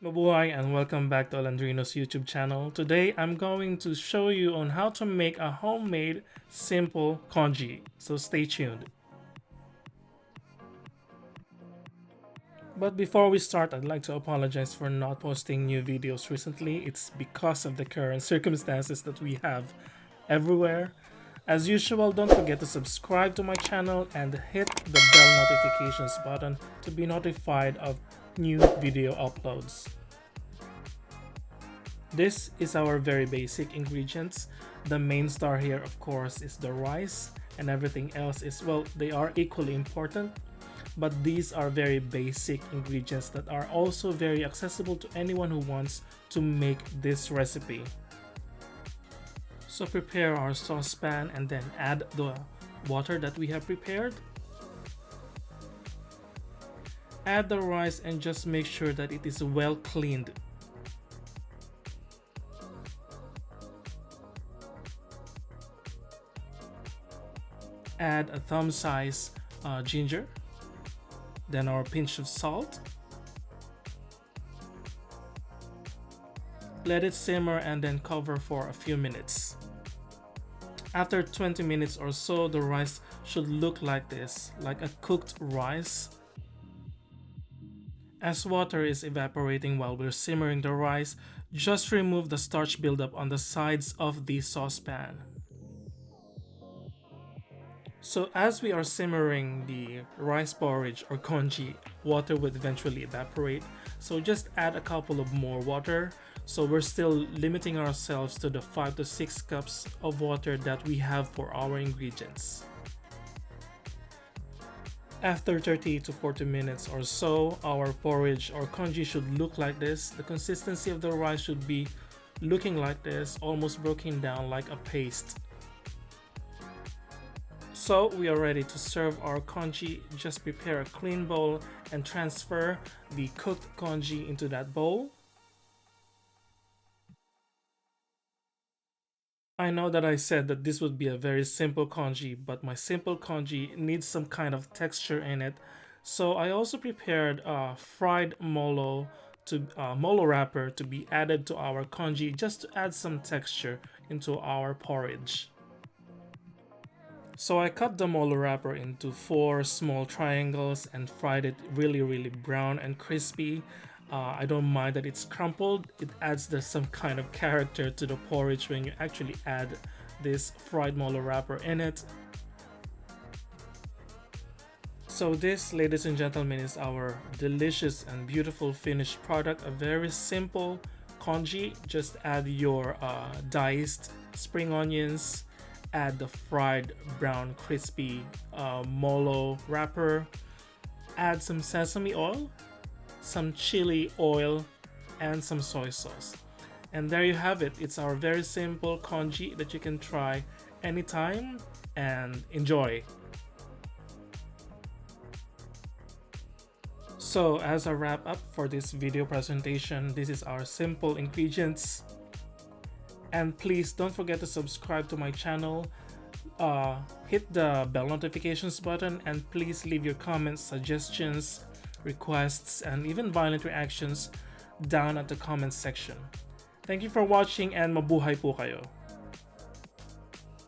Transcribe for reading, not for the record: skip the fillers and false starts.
Mabuhay and welcome back to Alandrino's YouTube channel. Today I'm going to show you on how to make a homemade simple congee. So stay tuned. But before we start, I'd like to apologize for not posting new videos recently. It's because of the current circumstances that we have everywhere. As usual, don't forget to subscribe to my channel and hit the bell notifications button to be notified of new video uploads. This is our very basic ingredients. The main star here, of course, is the rice, and everything else is, well, they are equally important, but these are very basic ingredients that are also very accessible to anyone who wants to make this recipe. So prepare our saucepan and then add the water that we have prepared. Add the rice and just make sure that it is well cleaned. Add a thumb size ginger, then our pinch of salt. Let it simmer and then cover for a few minutes. After 20 minutes or so, the rice should look like this, like a cooked rice. As water is evaporating while we're simmering the rice, just remove the starch buildup on the sides of the saucepan. So as we are simmering the rice porridge or congee, water would eventually evaporate. So just add a couple of more water. So we're still limiting ourselves to the 5 to 6 cups of water that we have for our ingredients. After 30 to 40 minutes or so, our porridge or congee should look like this. The consistency of the rice should be looking like this, almost broken down like a paste. So we are ready to serve our congee. Just prepare a clean bowl and transfer the cooked congee into that bowl. I know that I said that this would be a very simple congee, but my simple congee needs some kind of texture in it. So I also prepared a fried molo molo wrapper to be added to our congee just to add some texture into our porridge. So I cut the molo wrapper into 4 small triangles and fried it really brown and crispy. I don't mind that it's crumpled. It adds some kind of character to the porridge when you actually add this fried molo wrapper in it. So this, ladies and gentlemen, is our delicious and beautiful finished product. A very simple congee. Just add your diced spring onions, add the fried brown crispy molo wrapper, add some sesame oil, some chili oil, and some soy sauce. And there you have it. It's our very simple congee that you can try anytime and enjoy. So as a wrap up for this video presentation, this is our simple ingredients. And please don't forget to subscribe to my channel, hit the bell notifications button, and please leave your comments, suggestions, requests, and even violent reactions down at the comments section. Thank you for watching and mabuhay po kayo!